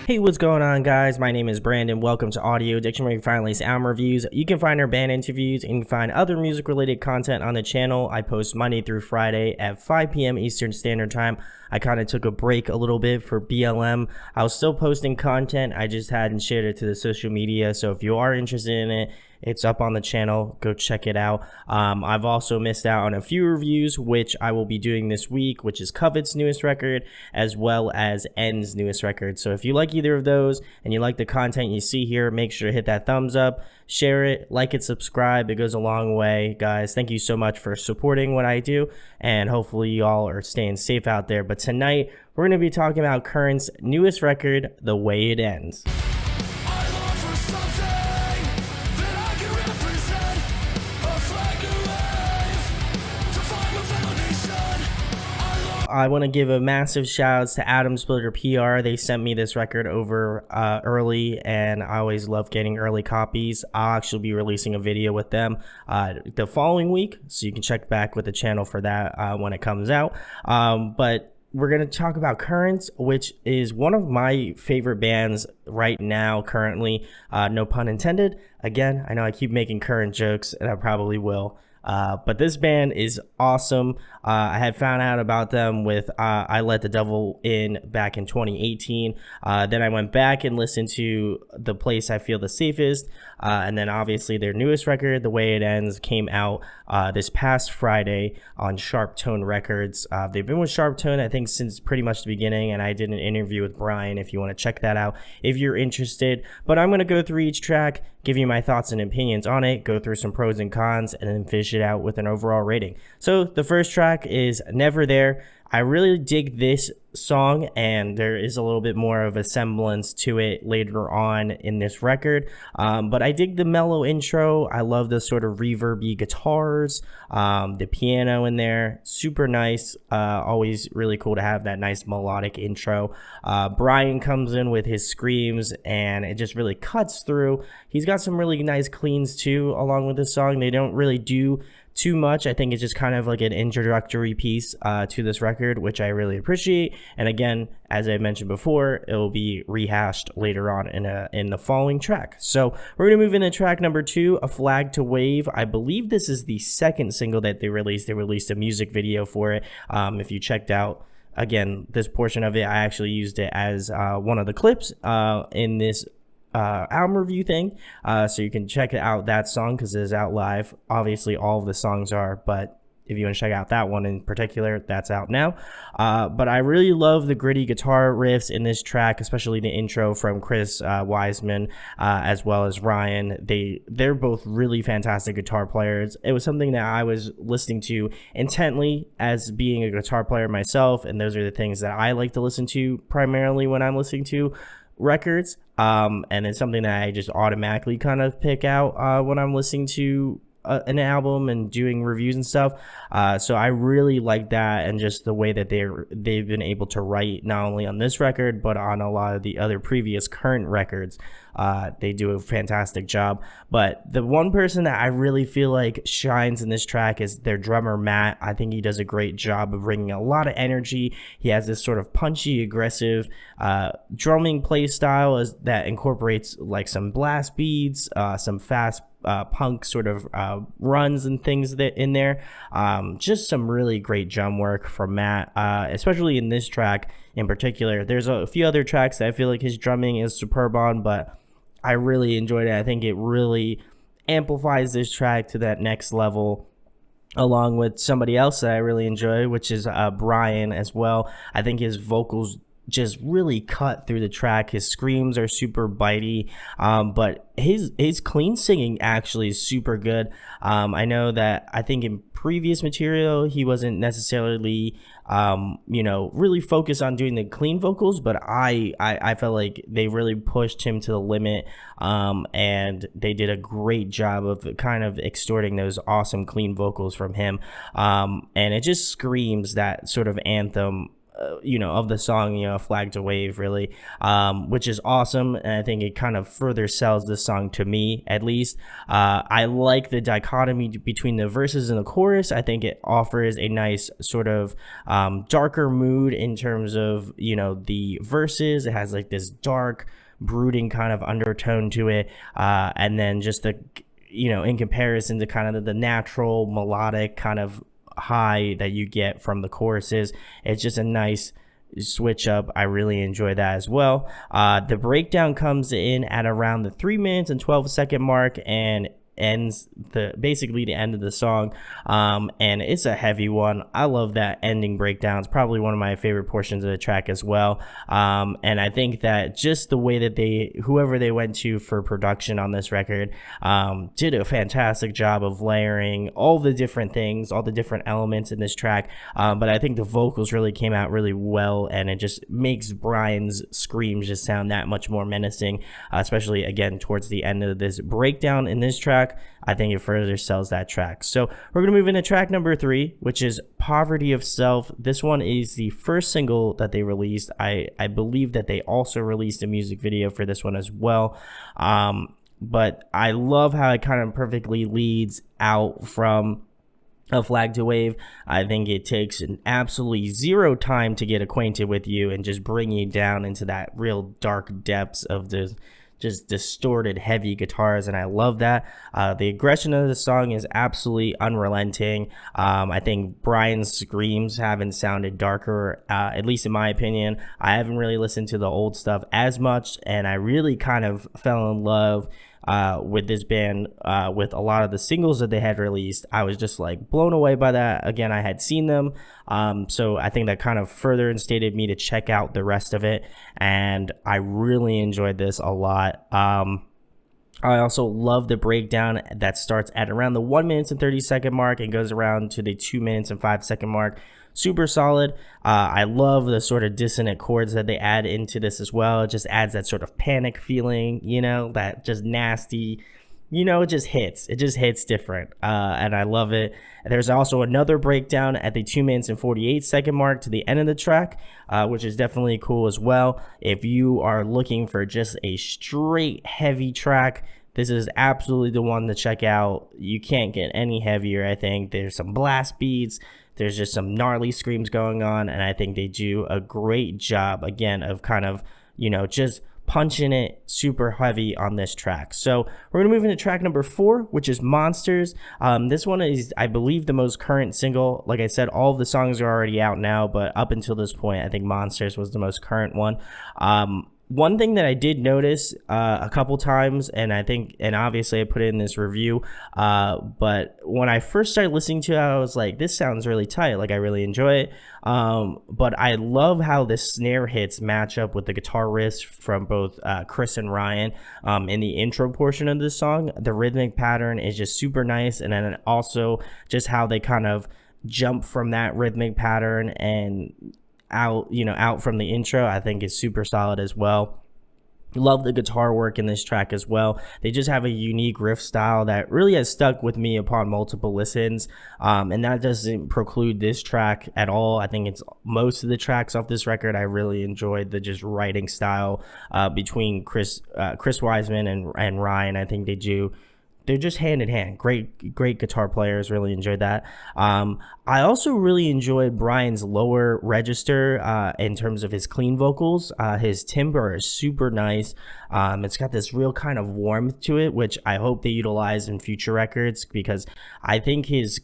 Hey, what's going on, guys? My name is Brandon. Welcome to Audio Addiction, where you find latest album reviews. You can find our band interviews and you can find other music-related content on the channel. I post Monday through Friday at 5 p.m. Eastern Standard Time. I kind of took a break a little bit for BLM. I was still posting content. I just hadn't shared it to the social media. So if you are interested in it, it's up on the channel. Go check it out. I've also missed out on a few reviews, which I will be doing this week, which is Covet's newest record, as well as N's newest record. So if you like either of those and you like the content you see here, make sure to hit that thumbs up, share it, like it, subscribe. It goes a long way, guys. Thank you so much for supporting what I do, and hopefully you all are staying safe out there. But tonight, we're going to be talking about Current's newest record, The Way It Ends. I want to give a massive shout out to Adam Splitter PR. They sent me this record over early, and I always love getting early copies. I'll actually be releasing a video with them the following week, so you can check back with the channel for that when it comes out. But we're going to talk about Current, which is one of my favorite bands right now, currently. No pun intended. Again, I know I keep making Current jokes, and I probably will. But this band is awesome. I had found out about them with I Let the Devil In back in 2018. Then I went back and listened to The Place I Feel the Safest. And then obviously their newest record, The Way It Ends, came out this past Friday on Sharp Tone Records. They've been with Sharp Tone, I think, since pretty much the beginning. And I did an interview with Brian if you want to check that out if you're interested. But I'm going to go through each track, give you my thoughts and opinions on it, go through some pros and cons, and then finish it out with an overall rating. So the first track is Never There. I really dig this song, and there is a little bit more of a semblance to it later on in this record. But I dig the mellow intro. I love the sort of reverby guitars, the piano in there, super nice. Always really cool to have that nice melodic intro. Brian comes in with his screams, and it just really cuts through. He's got some really nice cleans too along with this song. They don't really do too much. I think it's just kind of like an introductory piece to this record, which I really appreciate. And again, as I mentioned before, it will be rehashed later on in the following track. So we're gonna move into track number 2, A Flag to Wave. I believe this is the second single that they released. They released a music video for it. If you checked out, again, this portion of it, I actually used it as one of the clips in this album review thing, so you can check out that song because it is out live. Obviously all of the songs are, but if you want to check out that one in particular, that's out now. But I really love the gritty guitar riffs in this track, especially the intro from Chris Wiseman as well as Ryan. They're both really fantastic guitar players. It was something that I was listening to intently as being a guitar player myself, and those are the things that I like to listen to primarily when I'm listening to records, and it's something that I just automatically kind of pick out when I'm listening to an album and doing reviews and stuff. So I really like that, and just the way that they've been able to write not only on this record but on a lot of the other previous Current records. They do a fantastic job. But the one person that I really feel like shines in this track is their drummer, Matt. I think he does a great job of bringing a lot of energy. He has this sort of punchy, aggressive drumming play style that incorporates like some blast beats, some fast punk sort of runs and things that in there. Just some really great drum work from Matt, especially in this track in particular. There's a few other tracks that I feel like his drumming is superb on, but I really enjoyed it. I think it really amplifies this track to that next level, along with somebody else that I really enjoy, which is Brian as well. I think his vocals just really cut through the track. His screams are super bitey, but his clean singing actually is super good. I know that I think in previous material he wasn't necessarily really focused on doing the clean vocals, but I felt like they really pushed him to the limit, and they did a great job of kind of extorting those awesome clean vocals from him, and it just screams that sort of anthem of the song, Flag to Wave, really, which is awesome. And I think it kind of further sells this song to me, at least. I like the dichotomy between the verses and the chorus. I think it offers a nice sort of darker mood in terms of, the verses. It has like this dark, brooding kind of undertone to it. And then just in comparison to kind of the natural melodic kind of high that you get from the choruses, it's just a nice switch up. I really enjoy that as well. The breakdown comes in at around the 3 minutes and 12-second mark and ends basically the end of the song, and it's a heavy one. I love that ending breakdown. It's probably one of my favorite portions of the track as well, and I think that just the way that whoever they went to for production on this record did a fantastic job of layering all the different things, all the different elements in this track, but I think the vocals really came out really well, and it just makes Brian's screams just sound that much more menacing, especially again towards the end of this breakdown in this track. I think it further sells that track. So we're going to move into track number 3, which is Poverty of Self. This one is the first single that they released. I believe that they also released a music video for this one as well. But I love how it kind of perfectly leads out from A Flag to Wave. I think it takes an absolutely zero time to get acquainted with you and just bring you down into that real dark depths of the just distorted heavy guitars, and I love that. The aggression of the song is absolutely unrelenting. I think Brian's screams haven't sounded darker, at least in my opinion. I haven't really listened to the old stuff as much, and I really kind of fell in love with this band, with a lot of the singles that they had released. I was just like blown away by that. Again, I had seen them, so I think that kind of further instated me to check out the rest of it, and I really enjoyed this a lot. I also love the breakdown that starts at around the 1 minute and 30-second mark and goes around to the 2 minutes and 5-second mark. Super solid. I love the sort of dissonant chords that they add into this as well. It just adds that sort of panic feeling, that just nasty, it just hits. It just hits different, and I love it. There's also another breakdown at the 2 minutes and 48-second mark to the end of the track, which is definitely cool as well. If you are looking for just a straight heavy track, this is absolutely the one to check out. You can't get any heavier, I think. There's some blast beats. There's just some gnarly screams going on, and I think they do a great job, again, of kind of, just punching it super heavy on this track. So we're going to move into track number 4, which is Monsters. This one is, I believe, the most current single. Like I said, all of the songs are already out now, but up until this point, I think Monsters was the most current one. One thing that I did notice a couple times, and obviously I put it in this review, but when I first started listening to it, I was like, this sounds really tight. Like, I really enjoy it. But I love how the snare hits match up with the guitar riffs from both Chris and Ryan in the intro portion of this song. The rhythmic pattern is just super nice, and then also just how they kind of jump from that rhythmic pattern and out from the intro, I think is super solid as well. Love the guitar work in this track as well. They just have a unique riff style that really has stuck with me upon multiple listens, and that doesn't preclude this track at all. I think it's most of the tracks off this record. I really enjoyed the just writing style between Chris Wiseman and Ryan. I think they're just hand in hand. Great guitar players. Really enjoyed that. I also really enjoyed Brian's lower register in terms of his clean vocals. His timbre is super nice. It's got this real kind of warmth to it, which I hope they utilize in future records, because I think his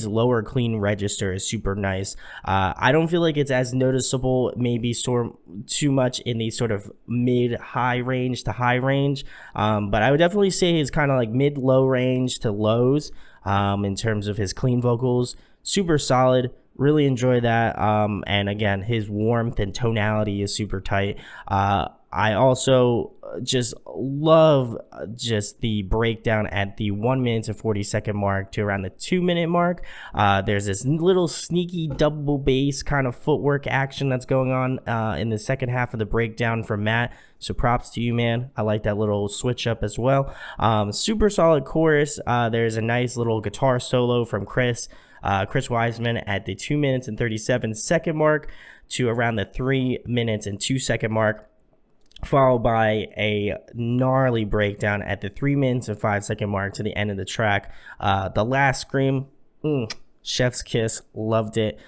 lower clean register is super nice. I don't feel like it's as noticeable, maybe too much in the sort of mid-high range to high range, but I would definitely say he's kind of like mid-low range to lows in terms of his clean vocals. Super solid. Really enjoy that. And again, his warmth and tonality is super tight. I also just love just the breakdown at the 1 minute and 40 second mark to around the 2 minute mark. There's this little sneaky double bass kind of footwork action that's going on in the second half of the breakdown from Matt. So props to you, man. I like that little switch up as well. Super solid chorus. There's a nice little guitar solo from Chris Wiseman at the 2 minutes and 37 second mark to around the 3 minutes and 2 second mark, followed by a gnarly breakdown at the 3 minutes and 5 second mark to the end of the track. The last scream, chef's kiss, loved it.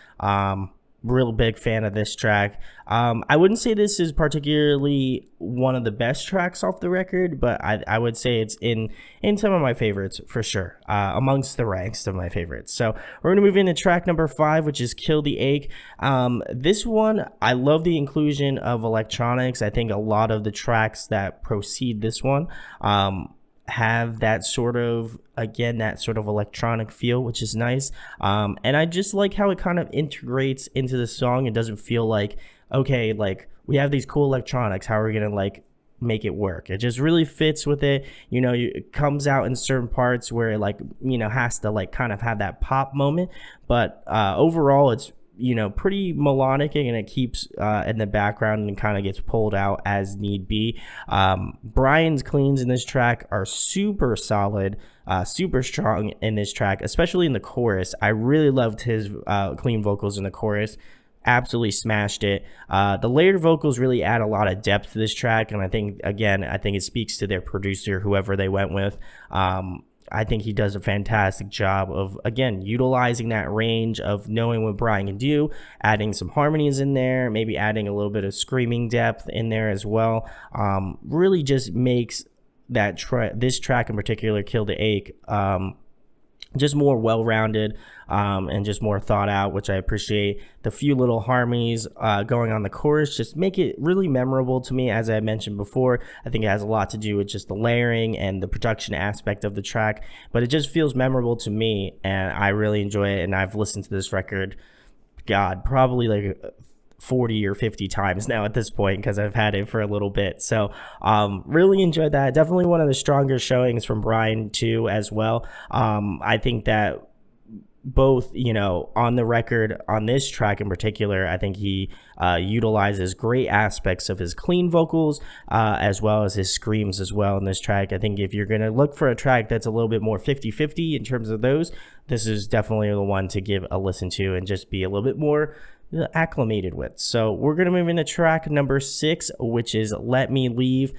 Real big fan of this track. I wouldn't say this is particularly one of the best tracks off the record, but I would say it's in some of my favorites for sure, amongst the ranks of my favorites. So we're going to move into track number 5, which is Kill the Ache. This one, I love the inclusion of electronics. I think a lot of the tracks that precede this one have that sort of electronic feel, which is nice. And I just like how it kind of integrates into the song. It doesn't feel like, okay, like we have these cool electronics, how are we gonna like make it work? It just really fits with it. It comes out in certain parts where it like, has to like kind of have that pop moment, but overall it's pretty melodic, and it keeps in the background and kind of gets pulled out as need be. Brian's cleans in this track are super solid, super strong in this track, especially in the chorus. I really loved his clean vocals in the chorus. Absolutely smashed it. The layered vocals really add a lot of depth to this track, and I think it speaks to their producer, whoever they went with. I think he does a fantastic job of, again, utilizing that range of knowing what Brian can do, adding some harmonies in there, maybe adding a little bit of screaming depth in there as well. Really just makes that this track in particular, Kill the Ache, just more well-rounded and just more thought out, which I appreciate. The few little harmonies going on the chorus just make it really memorable to me. As I mentioned before, I think it has a lot to do with just the layering and the production aspect of the track, but it just feels memorable to me, and I really enjoy it. And I've listened to this record, probably like 40 or 50 times now at this point, because I've had it for a little bit. So really enjoyed that. Definitely one of the stronger showings from Brian too as well. I think that both, on the record, on this track in particular, I think he utilizes great aspects of his clean vocals as well as his screams as well in this track. I think if you're going to look for a track that's a little bit more 50-50 in terms of those, this is definitely the one to give a listen to and just be a little bit more acclimated with. So we're going to move into track number 6, which is Let Me Leave.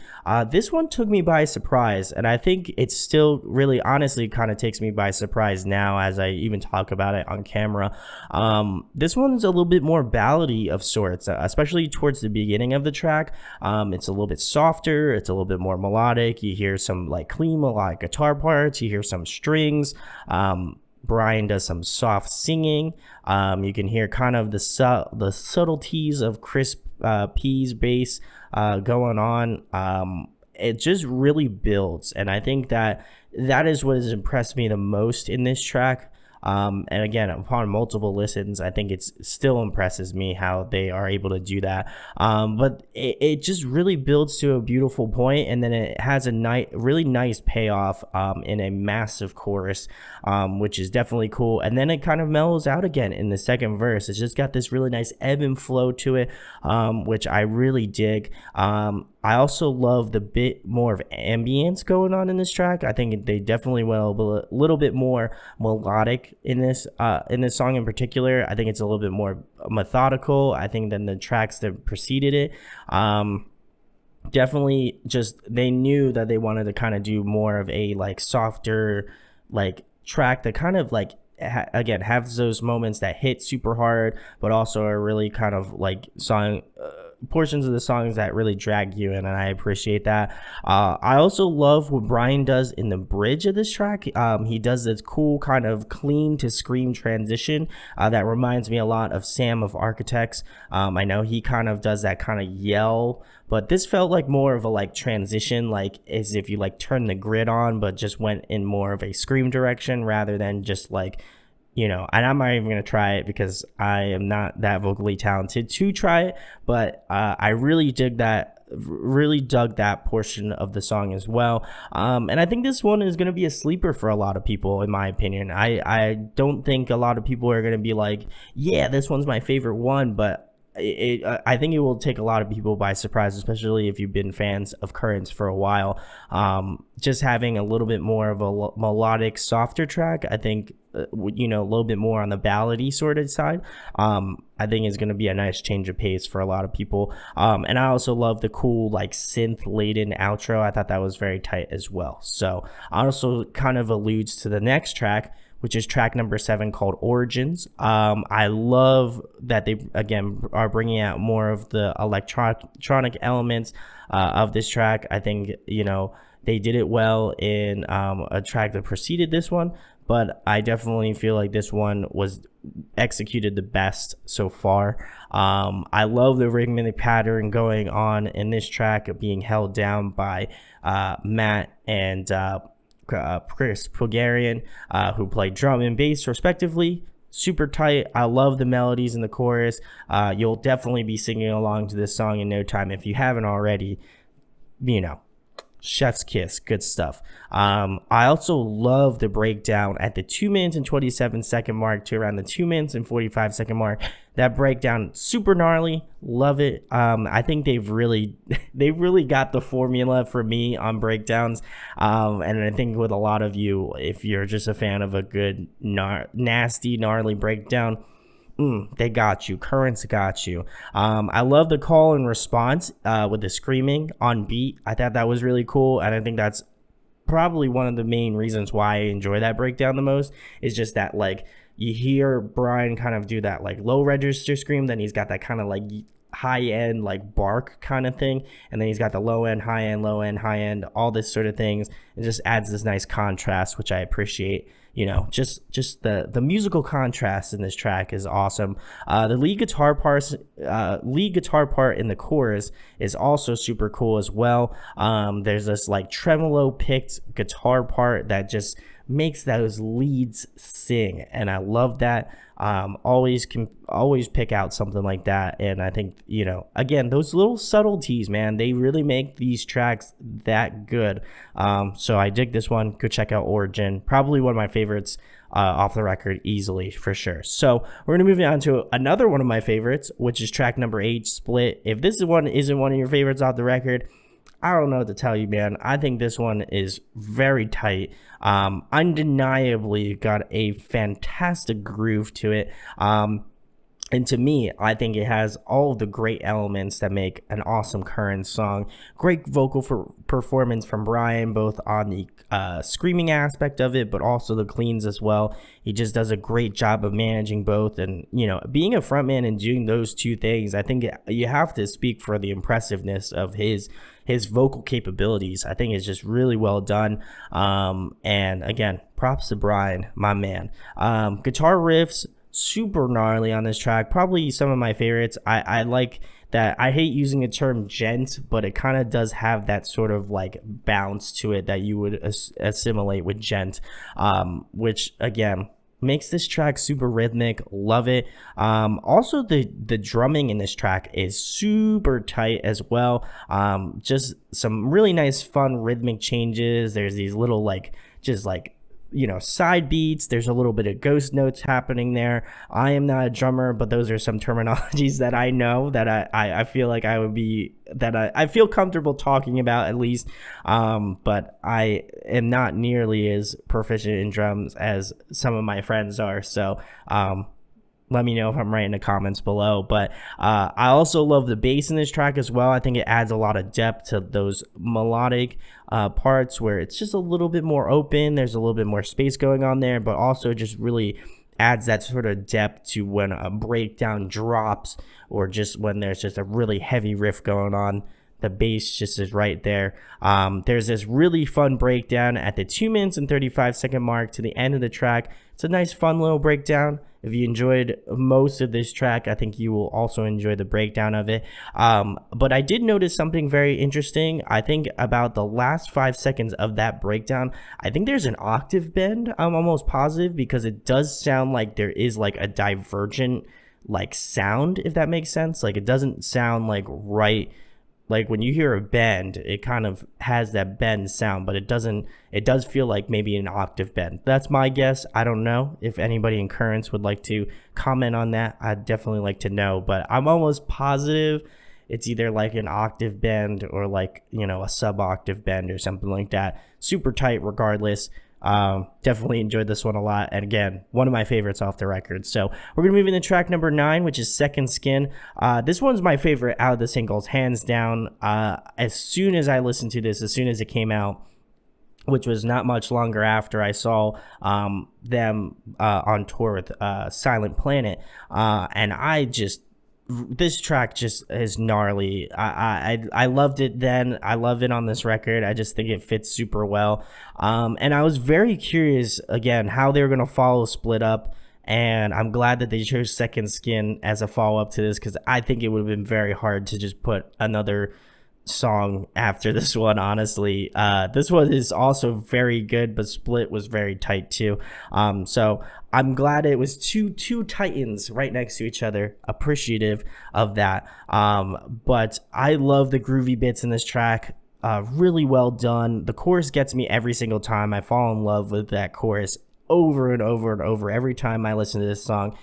This one took me by surprise, and I think it still really honestly kind of takes me by surprise now as I even talk about it on camera. This one's a little bit more ballady of sorts, especially towards the beginning of the track. It's a little bit softer, it's a little bit more melodic. You hear some like clean melodic guitar parts, you hear some strings. Brian does some soft singing. You can hear kind of the subtleties of Chris P's bass going on. It just really builds, and I think that is what has impressed me the most in this track. And again, upon multiple listens, I think it still impresses me how they are able to do that. But it just really builds to a beautiful point, and then it has a really nice payoff in a massive chorus, which is definitely cool. And then it kind of mellows out again in the second verse. It's just got this really nice ebb and flow to it, which I really dig. I also love the bit more of ambience going on in this track. I think they definitely went a little bit more melodic in this song in particular. I think it's a little bit more methodical, I think, than the tracks that preceded it. Definitely just they knew that they wanted to kind of do more of a like softer like track that kind of like again have those moments that hit super hard, but also are really kind of like song portions of the songs that really drag you in, and I appreciate that. I also love what Brian does in the bridge of this track. He does this cool kind of clean to scream transition that reminds me a lot of Sam of Architects. I know he kind of does that kind of yell, but this felt like more of a like transition, like as if you like turn the grid on, but just went in more of a scream direction rather than just like, and I'm not even going to try it because I am not that vocally talented to try it, but I really dig that really dug that portion of the song as well. And I think this one is going to be a sleeper for a lot of people, in my opinion. I don't think a lot of people are going to be like, yeah, this one's my favorite one, but I think it will take a lot of people by surprise, especially if you've been fans of Currents for a while. Just having a little bit more of a melodic, softer track, I think, a little bit more on the ballady sort of side, I think is going to be a nice change of pace for a lot of people. And I also love the cool, like, synth laden outro. I thought that was very tight as well. So I also kind of alludes to the next track, which is track number 7, called Origins. I love that they, again, are bringing out more of the electronic elements of this track. I think, they did it well in a track that preceded this one, but I definitely feel like this one was executed the best so far. I love the rhythmic pattern going on in this track, being held down by Matt and Chris Pulgarian, who played drum and bass respectively. Super tight. I love the melodies in the chorus. You'll definitely be singing along to this song in no time if you haven't already. Chef's kiss, good stuff. I also love the breakdown at the 2 minutes and 27-second mark to around the 2 minutes and 45-second mark. That breakdown, super gnarly, love it. I think they've really got the formula for me on breakdowns, and I think with a lot of you, if you're just a fan of a good nasty gnarly breakdown, they got you. Currents got you. I love the call and response with the screaming on beat. I thought that was really cool, and I think that's probably one of the main reasons why I enjoy that breakdown the most, is just that, like, you hear Brian kind of do that, like, low register scream, then he's got that kind of, like, high end, like, bark kind of thing, and then he's got the low end, high end, low end, high end, all this sort of things. It just adds this nice contrast, which I appreciate. Just the musical contrast in this track is awesome. The lead guitar part in the chorus is also super cool as well. There's this, like, tremolo picked guitar part that just makes those leads sing, and I love that. Always pick out something like that, and I think, again, those little subtleties, man, they really make these tracks that good. So I dig this one. Go check out Origin, probably one of my favorites off the record, easily, for sure. So we're gonna move on to another one of my favorites, which is track number 8, Split. If this one isn't one of your favorites off the record, I don't know what to tell you, man. I think this one is very tight. Undeniably got a fantastic groove to it. And to me, I think it has all of the great elements that make an awesome Current song. Great vocal performance from Brian, both on the screaming aspect of it, but also the cleans as well. He just does a great job of managing both. And, being a frontman and doing those two things, I think you have to speak for the impressiveness of his vocal capabilities. I think it's just really well done. And again, props to Brian, my man. Guitar riffs, super gnarly on this track, probably some of my favorites. I like that. I hate using the term gent, but it kind of does have that sort of, like, bounce to it that you would assimilate with gent, which again makes this track super rhythmic. Love it. Also, the drumming in this track is super tight as well. Just some really nice, fun rhythmic changes. There's these little, like, just like, side beats. There's a little bit of ghost notes happening there. I am not a drummer, but those are some terminologies that I know, that I feel like I would be, that I feel comfortable talking about, at least. But I am not nearly as proficient in drums as some of my friends are. So, let me know if I'm right in the comments below. But I also love the bass in this track as well. I think it adds a lot of depth to those melodic parts where it's just a little bit more open. There's a little bit more space going on there, but also just really adds that sort of depth to when a breakdown drops, or just when there's just a really heavy riff going on. The bass just is right there. There's this really fun breakdown at the 2 minutes and 35-second mark to the end of the track. It's a nice, fun little breakdown. If you enjoyed most of this track, I think you will also enjoy the breakdown of it. But I did notice something very interesting. I think about the last 5 seconds of that breakdown, I think there's an octave bend. I'm almost positive, because it does sound like there is, like, a divergent, like, sound, if that makes sense. Like, it doesn't sound like right like when you hear a bend, it kind of has that bend sound, but it doesn't. It does feel like maybe an octave bend. That's my guess. I don't know if anybody in Currents would like to comment on that. I'd definitely like to know, but I'm almost positive it's either like an octave bend or like, you know, a sub octave bend or something like that. Super tight regardless. Definitely enjoyed this one a lot, and again, one of my favorites off the record. So we're gonna move into track number 9, which is Second Skin. This one's my favorite out of the singles, hands down. As soon as I listened to this, as soon as it came out, which was not much longer after I saw them on tour with Silent Planet, and I just, this track just is gnarly. I loved it then. I love it on this record. I just think it fits super well. And I was very curious again how they were gonna follow Split Up. And I'm glad that they chose Second Skin as a follow up to this, because I think it would have been very hard to just put another song after this one. Honestly, this one is also very good, but Split was very tight too. So I'm glad it was two titans right next to each other. Appreciative of that. But I love the groovy bits in this track. Really well done. The chorus gets me every single time. I fall in love with that chorus over and over and over every time I listen to this song.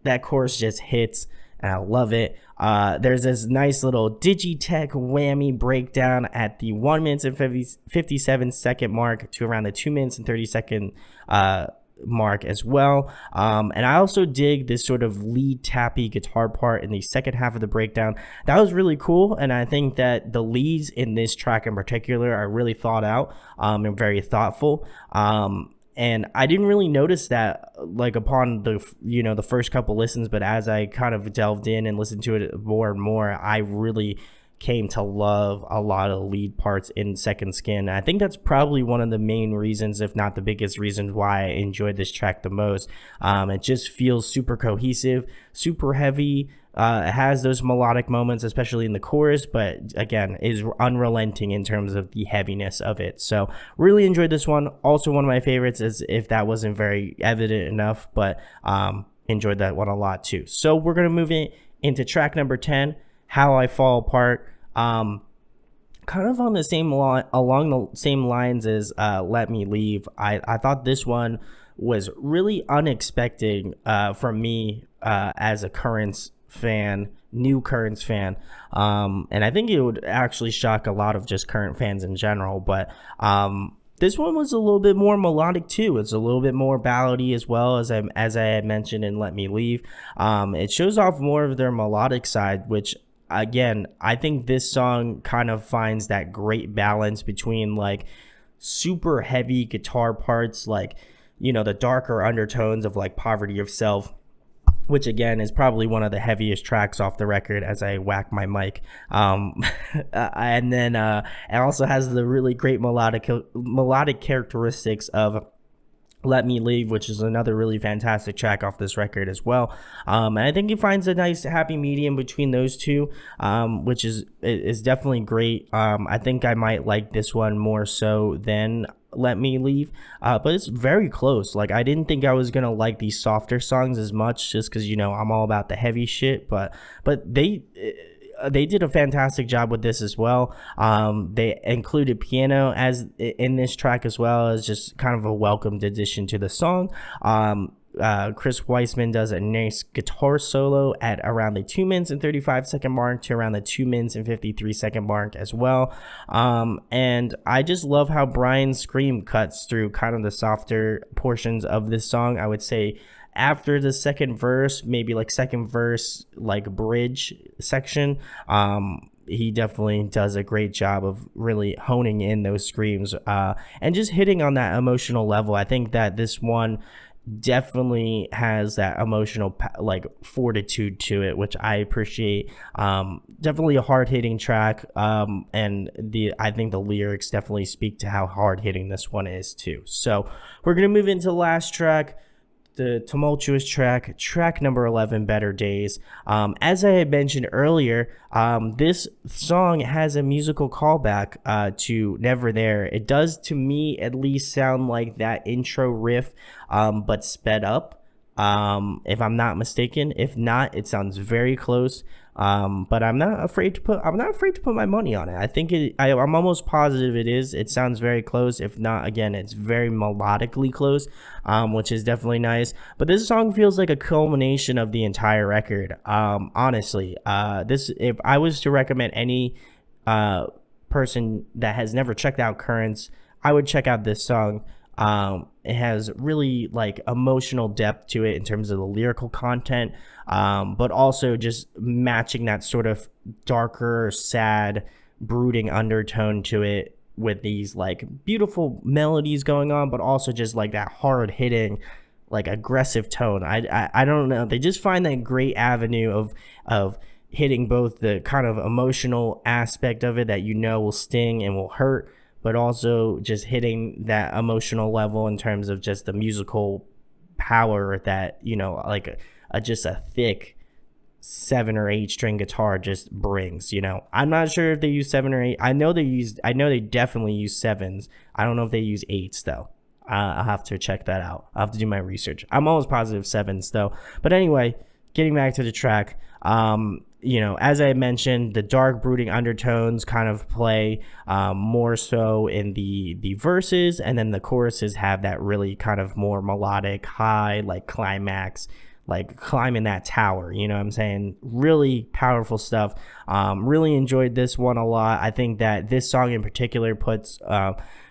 That chorus just hits, and I love it. There's this nice little Digitech whammy breakdown at the 1 minute and 57 second mark to around the 2 minutes and 30 second mark as well. And I also dig this sort of lead tappy guitar part in the second half of the breakdown. That was really cool, and I think that the leads in this track in particular are really thought out and very thoughtful. And I didn't really notice that like upon the, you know, the first couple listens, but as I kind of delved in and listened to it more and more, I really came to love a lot of lead parts in Second Skin. I think that's probably one of the main reasons, if not the biggest reason, why I enjoyed this track the most. It just feels super cohesive, super heavy. It has those melodic moments, especially in the chorus, but again, is unrelenting in terms of the heaviness of it. So really enjoyed this one. Also one of my favorites, as if that wasn't very evident enough, but enjoyed that one a lot too. So we're going to move into track number 10, How I Fall Apart. Kind of on the same along the same lines as Let Me Leave. I thought this one was really unexpected from me as a new Currents fan, and I think it would actually shock a lot of just Current fans in general, but this one was a little bit more melodic too. It's a little bit more ballady as well, as I had mentioned in Let Me Leave. It shows off more of their melodic side, which again, I think this song kind of finds that great balance between like super heavy guitar parts, like, you know, the darker undertones of like Poverty of Self, which again is probably one of the heaviest tracks off the record as I whack my mic. And then it also has the really great melodic characteristics of Let Me Leave, which is another really fantastic track off this record as well. And I think he finds a nice happy medium between those two, which is definitely great. I think I might like this one more so than Let Me Leave, but it's very close. Like, I didn't think I was gonna like these softer songs as much, just because, you know, I'm all about the heavy shit, but they did a fantastic job with this as well. They included piano as in this track as well, as just kind of a welcomed addition to the song. Chris Weissman does a nice guitar solo at around the 2 minutes and 35 second mark to around the 2 minutes and 53 second mark as well. And I just love how Brian's scream cuts through kind of the softer portions of this song. I would say after the second verse, maybe like second verse, like bridge section, he definitely does a great job of really honing in those screams and just hitting on that emotional level. I think that this one definitely has that emotional like fortitude to it, which I appreciate. Definitely a hard-hitting track, and I think the lyrics definitely speak to how hard-hitting this one is too. So we're gonna move into the last track, the tumultuous track number 11, Better Days. As I had mentioned earlier, this song has a musical callback to Never There. It does, to me at least, sound like that intro riff, but sped up. if I'm not mistaken. If not, it sounds very close. But I'm not afraid to put my money on it. I think I'm almost positive it is. It sounds very close. If not, again, it's very melodically close, which is definitely nice. But this song feels like a culmination of the entire record. Honestly, if I was to recommend any uh person that has never checked out Currents, I would check out this song. It has really like emotional depth to it in terms of the lyrical content, but also just matching that sort of darker, sad, brooding undertone to it with these like beautiful melodies going on, but also just like that hard hitting, like aggressive tone. I don't know. They just find that great avenue of hitting both the kind of emotional aspect of it that will sting and will hurt, but also just hitting that emotional level in terms of just the musical power that like just a thick 7 or 8 string guitar just brings. I'm not sure if they use 7 or 8. I know they definitely use sevens. I don't know if they use eights though. I'll have to check that out. I'll have to do my research. I'm almost positive sevens though. But anyway, getting back to the track, as I mentioned, the dark brooding undertones kind of play more so in the verses, and then the choruses have that really kind of more melodic high, like climax, like climbing that tower. You know what I'm saying? Really powerful stuff. Really enjoyed this one a lot. I think that this song in particular puts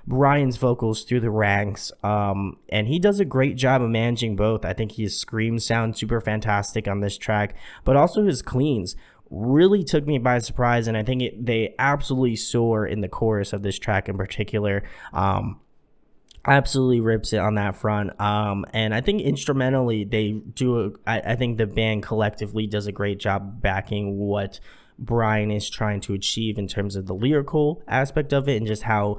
Brian's vocals through the ranks, and he does a great job of managing both. I think his screams sound super fantastic on this track, but also his cleans really took me by surprise, and I think they absolutely soar in the chorus of this track in particular. Absolutely rips it on that front. And I think instrumentally they do. I think the band collectively does a great job backing what Brian is trying to achieve in terms of the lyrical aspect of it and just how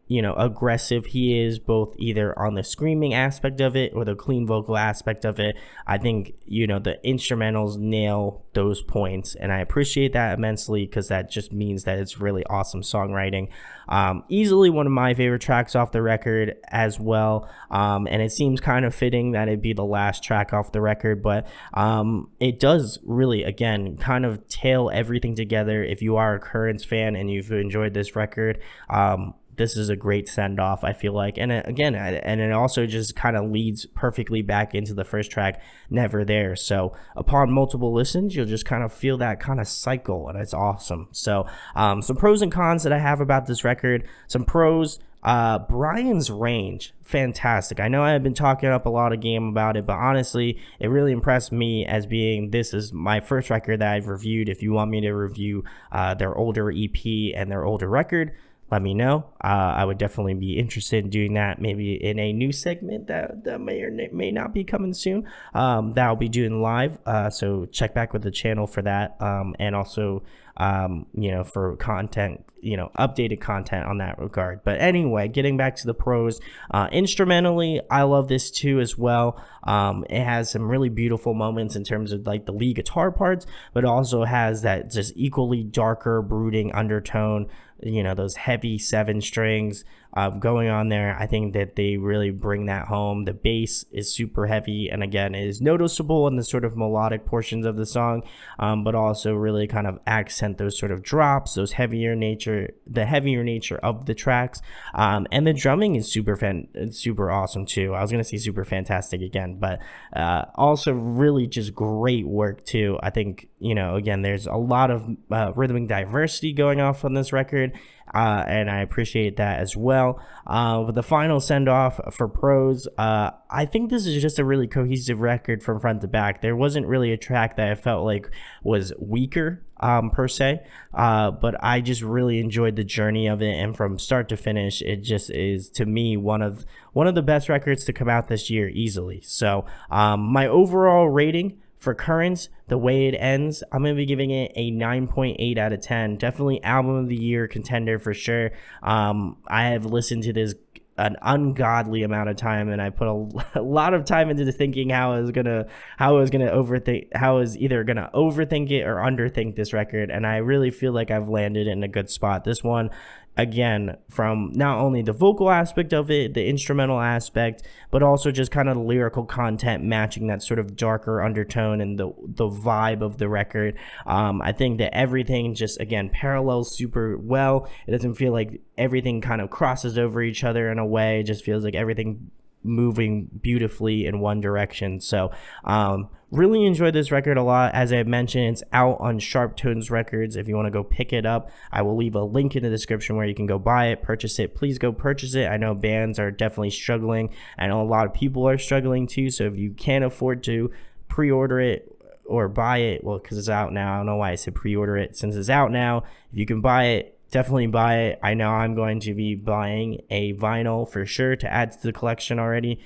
aggressive he is, both either on the screaming aspect of it or the clean vocal aspect of it. I think the instrumentals nail those points, and I appreciate that immensely because that just means that it's really awesome songwriting. Easily one of my favorite tracks off the record as well, and it seems kind of fitting that it'd be the last track off the record, but it does really, again, kind of tail everything together. If you are a Currents fan and you've enjoyed this record, this is a great send-off, I feel like. And it also just kind of leads perfectly back into the first track, Never There. So upon multiple listens, you'll just kind of feel that kind of cycle, and it's awesome. So some pros and cons that I have about this record. Some pros, Brian's range, fantastic. I know I've been talking up a lot of game about it, but honestly, it really impressed me as being this is my first record that I've reviewed. If you want me to review their older EP and their older record, let me know. I would definitely be interested in doing that, maybe in a new segment that may or may not be coming soon, that I'll be doing live. So check back with the channel for that, and also for content, updated content on that regard. But anyway, getting back to the pros, instrumentally, I love this too as well. It has some really beautiful moments in terms of like the lead guitar parts, but also has that just equally darker, brooding undertone, those heavy 7 strings going on there. I think that they really bring that home. The bass is super heavy, and again, it is noticeable in the sort of melodic portions of the song, but also really kind of accent those sort of drops, the heavier nature of the tracks. And the drumming is super awesome too. I was gonna say super fantastic again, but also really just great work too. I think again, there's a lot of rhythmic diversity going off on this record, and I appreciate that as well. With the final send off for pros, I think this is just a really cohesive record from front to back. There wasn't really a track that I felt like was weaker per se, but I just really enjoyed the journey of it, and from start to finish, it just is to me one of the best records to come out this year easily. So my overall rating for Currents, the way it ends, I'm going to be giving it a 9.8 out of 10. Definitely album of the year contender for sure. I have listened to this an ungodly amount of time, and I put a lot of time into thinking how I was either gonna overthink it or underthink this record, and I really feel like I've landed in a good spot. This one again, from not only the vocal aspect of it, the instrumental aspect, but also just kind of the lyrical content matching that sort of darker undertone and the vibe of the record. I think that everything just, again, parallels super well. It doesn't feel like everything kind of crosses over each other in a way. It just feels like everything moving beautifully in one direction. So really enjoyed this record a lot. As I mentioned, it's out on Sharp Tones Records. If you want to go pick it up, I will leave a link in the description where you can go buy it, purchase it. Please go purchase it. I know bands are definitely struggling. I know a lot of people are struggling too. So if you can't afford to pre-order it or buy it, well, because it's out now, I don't know why I said pre-order it. Since it's out now, if you can buy it, definitely buy it. I know I'm going to be buying a vinyl for sure to add to the collection already.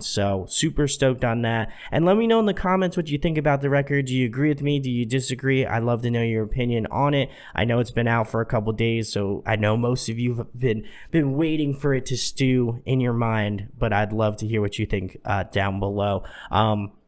So super stoked on that. And let me know in the comments what you think about the record. Do you agree with me? Do you disagree? I'd love to know your opinion on it. I know it's been out for a couple days, so I know most of you have been waiting for it to stew in your mind, but I'd love to hear what you think down below.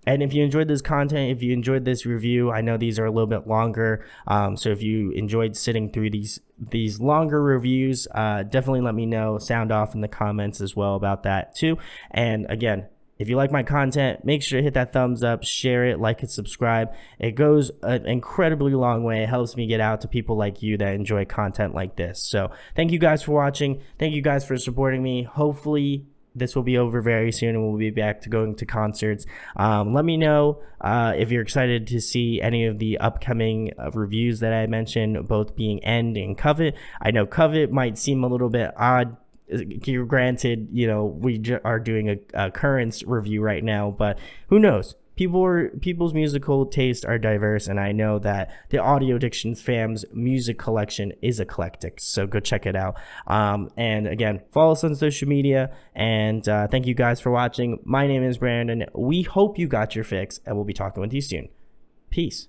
And if you enjoyed this content, if you enjoyed this review, I know these are a little bit longer. So if you enjoyed sitting through these longer reviews, definitely let me know. Sound off in the comments as well about that too. And again, if you like my content, make sure to hit that thumbs up, share it, like it, subscribe. It goes an incredibly long way. It helps me get out to people like you that enjoy content like this. So thank you guys for watching. Thank you guys for supporting me. Hopefully this will be over very soon and we'll be back to going to concerts. Let me know if you're excited to see any of the upcoming reviews that I mentioned, both being End and Covet. I know Covet might seem a little bit odd. Granted, you know, we are doing a Currents review right now, but who knows? People's musical tastes are diverse, and I know that the Audio Addiction fam's music collection is eclectic, so go check it out. And again, follow us on social media, and thank you guys for watching. My name is Brandon. We hope you got your fix, and we'll be talking with you soon. Peace.